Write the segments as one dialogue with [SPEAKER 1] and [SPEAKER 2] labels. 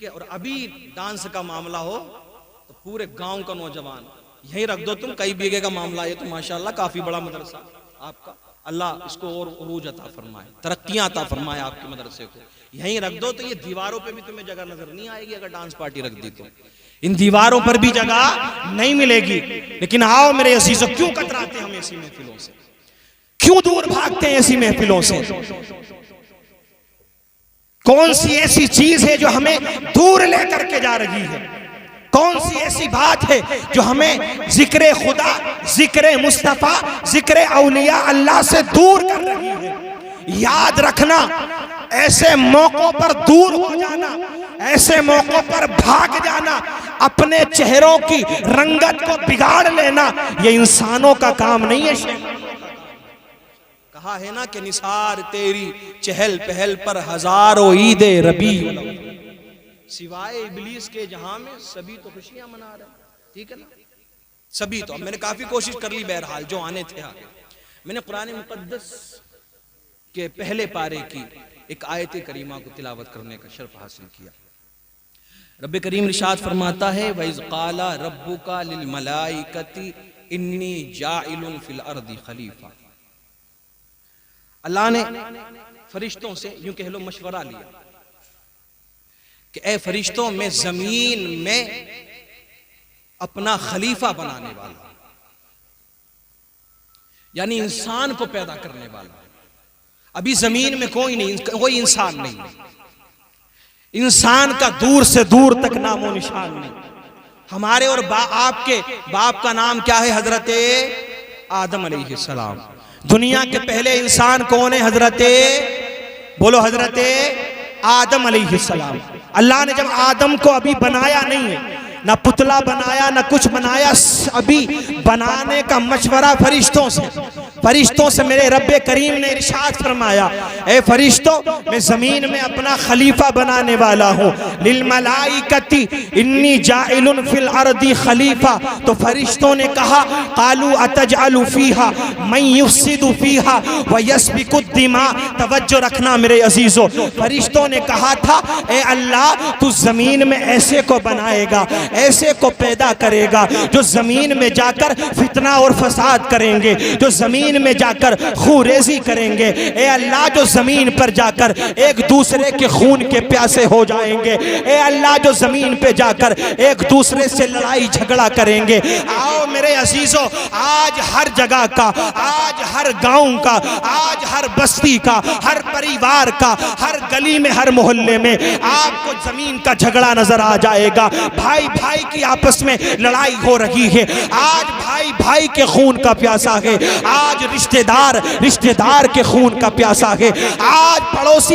[SPEAKER 1] ठीक है। और अभी डांस का मामला हो तो पूरे गांव का नौजवान यहीं रख दो तुम, कई बीघे का मामला है तो माशाल्लाह काफी बड़ा मदरसा आपका, अल्लाह इसको और उरूज अता फरमाए, तरक्कियां अता फरमाए आपके मदरसे को, यहीं रख दो तो ये दीवारों पे भी तुम्हें जगह नजर नहीं आएगी अगर डांस पार्टी रख दी तो, इन दीवारों पर भी जगह नहीं मिलेगी। लेकिन आओ मेरे अजीजों, क्यों कतराते हम ऐसी महफिलों से, क्यों दूर भागते हैं ऐसी महफिलों से? कौन सी ऐसी चीज है जो हमें दूर लेकर के जा रही है? कौन सी ऐसी बात है जो हमें जिक्र खुदा, जिक्र मुस्तफा, जिक्र औलिया अल्लाह से दूर कर रही है? याद रखना, ऐसे मौकों पर दूर हो जाना, ऐसे मौकों पर भाग जाना, अपने चेहरों की रंगत को बिगाड़ लेना, ये इंसानों का काम नहीं है। कहा है ना कि निसार तेरी चहल पहल पर हजारों ईदे रबी, सिवाय इबलीस के जहां में सभी तो खुशियां मना रहे हैं, ठीक है ना, सभी तो। मैंने काफी कोशिश कर ली, बहरहाल जो आने थे आगे। मैंने कुरान मुकद्दस के पहले पारे की एक आयत करीमा को तिलावत करने का शर्फ हासिल किया। रब्बे करीम इरशाद फरमाता है, वइज़ क़ाला रब्बुका लिल मलाइकति इन्नी जाइलुन फिल अर्दि खलीफा। अल्लाह ने फरिश्तों से यूं कह लो मशवरा लिया कि ए फरिश्तों, मैं जमीन में अपना खलीफा बनाने वाला, यानी इंसान को पैदा करने वाला। अभी जमीन में कोई नहीं, कोई इंसान नहीं, इंसान का दूर से दूर तक नामो निशान नहीं। हमारे और आपके बाप का नाम क्या है? हजरत आदम अलैहिस्सलाम। दुनिया के पहले इंसान कौन है? बोलो हजरत आदम अलैहिस्सलाम। अल्लाह ने जब आदम को अभी बनाया नहीं है, ना पुतला बनाया ना कुछ बनाया, अभी बनाने का मशवरा फरिश्तों से मेरे रब्बे करीम ने इरशाद फरमाया, ए फरिश्तों, मैं जमीन में अपना खलीफा बनाने वाला हूँ। लिल मलाइकति इन्नी जाइलुन फिल अर्दी खलीफा। तो फरिश्तों ने कहा, कालू अतजअलु फीहा मन युफ्सिदु फीहा व यस्फिकु दिमा। तवज्जो रखना मेरे अजीजों, फरिश्तों ने कहा था, ए अल्लाह, तू जमीन में ऐसे को बनाएगा, ऐसे को पैदा करेगा जो जमीन में जाकर फितना और फसाद करेंगे, जो जमीन में जाकर खूरेजी करेंगे। ए अल्लाह, जो जमीन पर जाकर एक दूसरे के खून के प्यासे हो जाएंगे। ए अल्लाह, जो जमीन पे जाकर एक दूसरे से लड़ाई झगड़ा करेंगे। आओ मेरे अजीजों, आज हर जगह का, आज हर गांव का, आज हर बस्ती का, हर परिवार का, हर गली में, हर मोहल्ले में आपको जमीन का झगड़ा नजर आ जाएगा। भाई भाई की आपस में लड़ाई हो रही है, आज भाई भाई के खून का प्यासा है, आज रिश्तेदार के खून का प्यासा है, आज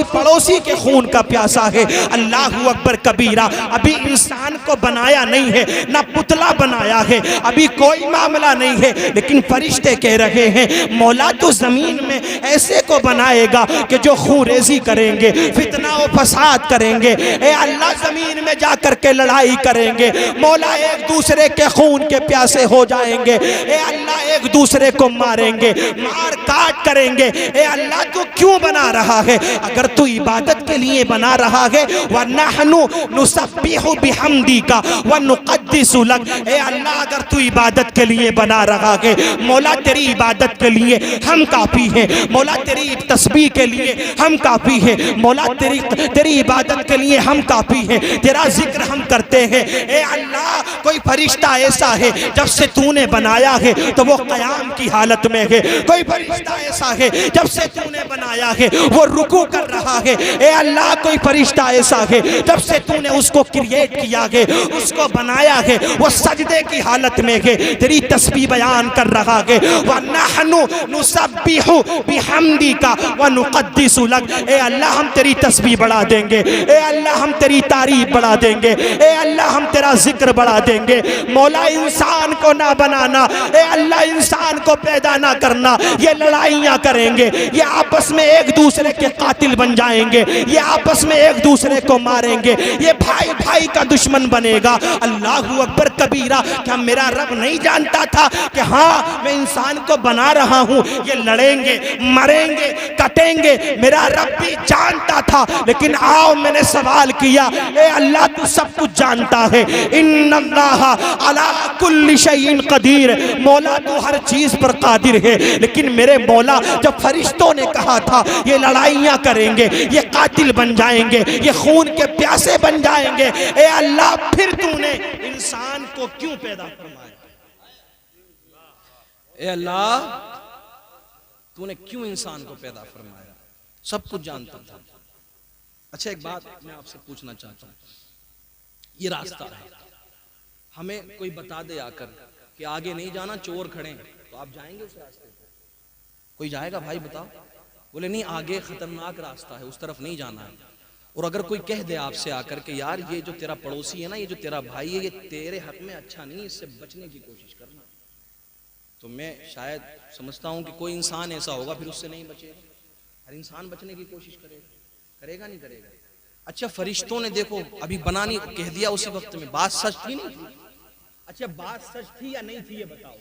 [SPEAKER 1] पड़ोसी के खून का प्यासा है। अल्लाहु अकबर कबीरा। अभी इंसान को बनाया नहीं है, ना पुतला बनाया है, अभी कोई मामला नहीं है, लेकिन फरिश्ते कह रहे हैं, मौला तो जमीन में ऐसे को बनाएगा कि जो खूरेजी करेंगे, फितना और फसाद करेंगे। ए अल्लाह, जमीन में जाकर के लड़ाई करेंगे, मौला एक दूसरे के खून के प्यासे हो जाएंगे। ए अल्लाह, एक दूसरे को मारेंगे, मार काट करेंगे। ए अल्लाह, तू क्यों बना रहा है? अगर तू इबादत के लिए बना रहा है, वनहनु नुसब्बिहु बिहम्दिका व नुक़द्दिसु लक। ए अल्लाह, अगर तू इबादत के लिए बना रहा है, मौला तेरी इबादत के लिए हम काफी हैं, मौला तेरी तस्बीह के लिए हम काफी हैं, मौला तेरी इबादत के लिए हम काफी हैं, तेरा जिक्र हम करते हैं। ए अल्लाह, कोई फरिश्ता ऐसा है जब से तूने बनाया है तो वो क़याम की हालत में है, कोई फरिश्ता ऐसा है जब से तूने बनाया है वो रुकू कर रहा है। ए अल्लाह, कोई फरिश्ता ऐसा है जब से तूने उसको क्रिएट किया है, उसको बनाया है, वो सजदे की हालत में है, तेरी तस्बीह बयान कर रहा है। वनहनु नुसब्बिहु बिहम्दिका व नुक़द्दिसु लक। ए अल्लाह, हम तेरी तस्बीह बढ़ा देंगे, ए अल्लाह, हम तेरी तारीफ बढ़ा देंगे, ए अल्लाह, हम तेरा जिक्र बढ़ा देंगे। मौला, इंसान को ना बनाना, ए अल्लाह, इंसान को पैदा ना करना, ये लड़ाइयाँ करेंगे, ये आपस में एक दूसरे के कातिल बन जाएंगे, ये आपस में एक दूसरे को मारेंगे, ये भाई भाई का दुश्मन बनेगा। अल्लाहु अकबर कबीरा। क्या मेरा रब नहीं जानता था कि हाँ, मैं इंसान को बना रहा हूँ, ये लड़ेंगे, मरेंगे, बढ़ेंगे कटेंगे, मेरा रब भी जानता था, लेकिन आओ मैंने सवाल किया, ए अल्लाह तू सब कुछ जानता है, इन्नल्लाह अला कुल्ली शैइन कदीर, मौला तू हर चीज पर कादिर है। लेकिन मेरे मौला जब फरिश्तों ने कहा था ये लड़ाइयां करेंगे, ये कातिल बन जाएंगे, ये खून के प्यासे बन जाएंगे, ए अल्लाह फिर तूने इंसान को क्यों पैदा फरमाया? ए अल्लाह तूने क्यों इंसान को पैदा फरमाया? सब कुछ जानता था। अच्छा एक बात मैं आपसे पूछना चाहता हूं, ये रास्ता है, हमें कोई बता दे आकर कि आगे नहीं जाना, चोर खड़े हैं, तो आप जाएंगे उस रास्ते पे? कोई जाएगा? भाई बताओ। बोले नहीं, आगे खतरनाक रास्ता है, उस तरफ नहीं जाना है। और अगर कोई कह दे आपसे आकर के यार ये जो तेरा पड़ोसी है ना, ये जो तेरा भाई है, ये तेरे हक में अच्छा नहीं, इससे बचने की कोशिश करना, तो मैं शायद समझता हूं कि कोई इंसान ऐसा होगा फिर उससे नहीं बचेगा। हर इंसान बचने की कोशिश करेगा नहीं करेगा? अच्छा फरिश्तों ने देखो अभी बनानी कह दिया उसी वक्त में, बात सच थी नहीं थी? अच्छा बात सच थी या नहीं थी ये बताओ?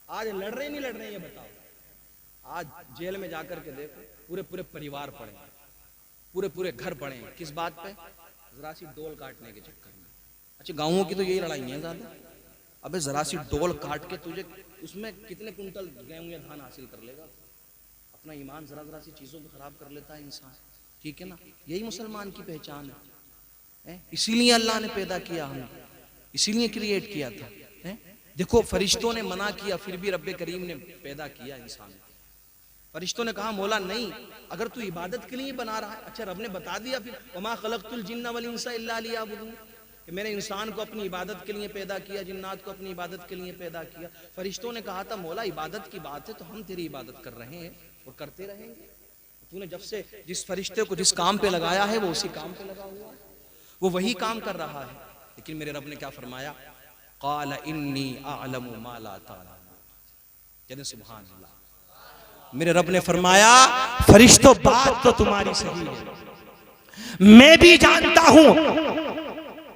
[SPEAKER 1] आज लड़ रहे नहीं लड़ रहे ये बताओ? आज जेल में जाकर के देखो, पूरे पूरे परिवार पड़े, पूरे पूरे घर पड़े, किस बात पे? जरा सी डोल काटने के चक्कर में। अच्छा गाँवों की तो यही लड़ाई है ज्यादा। अबे जरा सी डोल काट के तुझे उसमें कितने कुंटल गेहूं या धान हासिल कर लेगा? अपना ईमान जरा सी चीजों को खराब कर लेता है इंसान, ठीक है ना? यही मुसलमान की पहचान है। इसीलिए अल्लाह ने पैदा किया, हमें इसीलिए क्रिएट किया था। देखो फरिश्तों ने मना किया, फिर भी रब्बे करीम ने पैदा किया इंसान। फरिश्तों ने कहा मौला नहीं, अगर तू इबादत के लिए बना रहा है। अच्छा रब ने बता दिया फिर, वमा खलक़तुल जिन्ना वल इंसा इल्ला लियअबुदून, कि मैंने इंसान को अपनी इबादत के लिए पैदा किया, जिन्नात को अपनी इबादत के लिए पैदा किया। फरिश्तों ने कहा था मौला इबादत की बात है तो हम तेरी इबादत कर रहे हैं और करते रहेंगे। तूने जब से जिस फरिश्ते को जिस काम पे लगाया है वो उसी काम पे लगा हुआ है, वो वही काम कर रहा है। लेकिन मेरे रब ने क्या फरमाया? क़ाल इन्नी अअलमु मा ला तअलमून, कहते सुभान अल्लाह। मेरे रब ने फरमाया फरिश्तों बात तो तुम्हारी सही है, मैं भी जानता हूं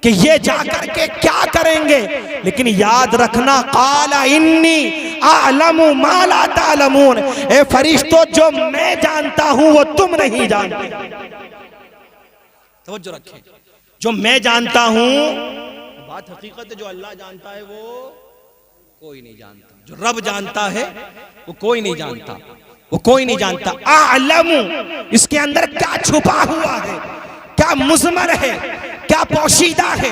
[SPEAKER 1] कि ये जाकर के क्या करेंगे, लेकिन याद रखना क़ाला इन्नी अअलमु मा ला तअलमून, ए फरिश्तों जो मैं जानता हूं वो तुम नहीं जानते। तवज्जो रखें, जो मैं जानता हूं बात हकीकत है, जो अल्लाह जानता है वो कोई नहीं जानता, जो रब जानता है वो कोई नहीं जानता, वो कोई नहीं जानता। अअलमु इसके अंदर क्या छुपा हुआ है, क्या मुज़मर है, क्या पोशीदा है,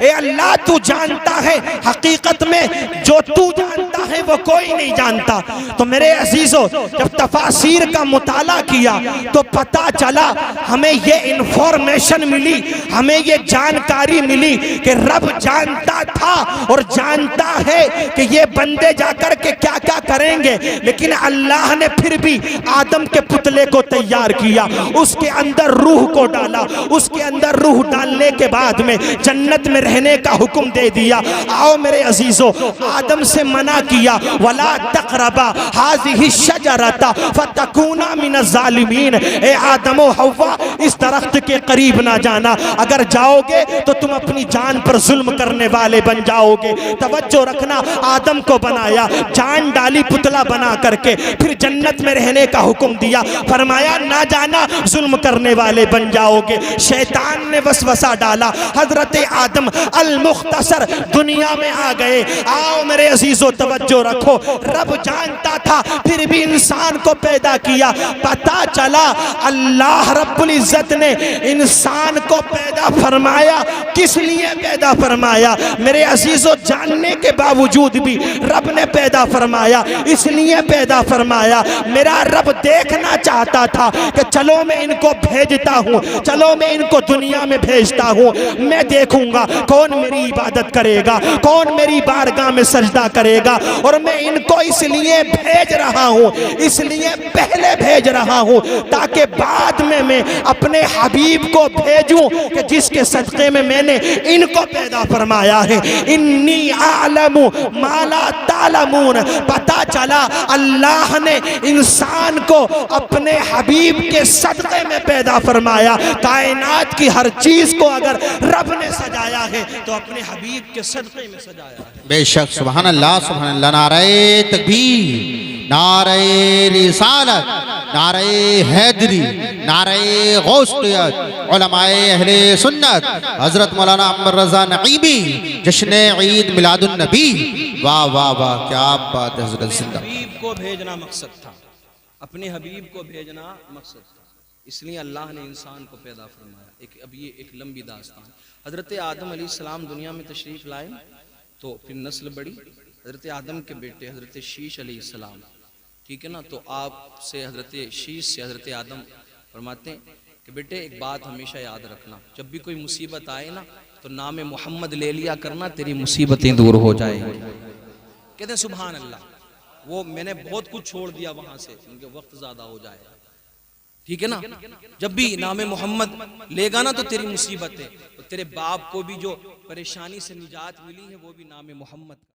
[SPEAKER 1] ए अल्लाह तू जानता है। हकीकत में जो तू जानता है वो कोई नहीं जानता। तो मेरे अजीजों जब तफासीर का मुताला किया तो पता चला, हमें ये इंफॉर्मेशन मिली, हमें ये जानकारी मिली कि रब जानता था और जानता है कि ये बंदे जाकर के क्या क्या करेंगे, लेकिन अल्लाह ने फिर भी आदम के पुतले को तैयार किया, उसके अंदर रूह को डाला, उसके अंदर रूह डालने के बाद में जन्नत में रहने का हुक्म दे दिया। आओ मेरे अजीजों, आदम से मना किया वला तक़रबा हाज़िही शजरता फतकूना मिनज़ ज़ालिमीन, ए आदम और हव्वा इस दरख्त के करीब ना जाना, अगर जाओगे तो तुम अपनी जान पर जुल्म करने वाले बन जाओगे। तवज्जो रखना, आदम को बनाया, जान डाली पुतला बना करके, फिर जन्नत में रहने का हुक्म दिया, फरमाया ना जाना, जुल्म करने वाले बन जाओगे। शैतान ने वसवसा डाला, हजरत आदम अल मुख्तसर दुनिया में आ गए। आओ मेरे अजीजों तवज्जो रखो, रब जानता था फिर भी इंसान को पैदा किया। पता चला अल्लाह रब्बुल इज्जत ने इंसान को पैदा फरमाया, किस लिए पैदा फरमाया? मेरे अजीजों जानने के बावजूद भी रब ने पैदा फरमाया, इसलिए पैदा फरमाया। मेरा रब देखना चाहता था कि चलो मैं इनको भेजता हूँ, चलो मैं इनको दुनिया में भेजता हूँ, मैं देखूंगा कौन मेरी इबादत करेगा, कौन मेरी बारगाह में सजदा करेगा। और मैं इनको इसलिए भेज रहा हूँ, इसलिए पहले भेज रहा हूँ ताकि बाद में मैं अपने हबीब को भेजूं कि जिसके सदक़े में मैंने इनको पैदा फरमाया है। इन्नी आलमु मा ला तालमून, पता चला अल्लाह ने इंसान को अपने हबीब के सदक़े में पैदा फरमाया। कायनात की हर चीज को अगर रब ने सजाया है तो अपने हबीब के सदक़े में सजाया है।
[SPEAKER 2] बेशक, सुभान अल्लाह, सुभान अल्लाह। नारे तकबीर, नारे रिसालत, नारे हैदरी, नारे गौसियत, उलमाए अहले सुन्नत, हजरत मौलाना अमर रजा नईमी, जश्न ईद मिलादुन नबी। वाह वाह वाह, क्या बात है हजरत जिंदा।
[SPEAKER 1] हबीब को भेजना मकसद था, अपने हबीब को भेजना मकसद था, इसलिए अल्लाह ने इंसान को पैदा फरमाया। अब ये एक लंबी दास्तान। हजरत आदम अलैहिस्सलाम दुनिया में तशरीफ लाए तो फिर नस्ल बढ़ी। हजरत आदम के बेटे हजरत शीश अलैहिस्सलाम, ठीक है ना, तो आपसे हजरत शीश से हजरत आदम फरमाते हैं कि बेटे एक बात हमेशा याद रखना, जब भी कोई मुसीबत आए ना तो नाम मोहम्मद ले लिया करना, तेरी मुसीबतें दूर हो जाएंगी। कहते हैं सुभान अल्लाह, वो मैंने बहुत कुछ छोड़ दिया वहां से, उनके वक्त ज्यादा हो जाएगा, ठीक है ना। जब भी नाम मोहम्मद लेगा ना तो तेरी मुसीबतें, तो तेरे बाप को भी जो परेशानी से निजात मिली है वो भी नाम मोहम्मद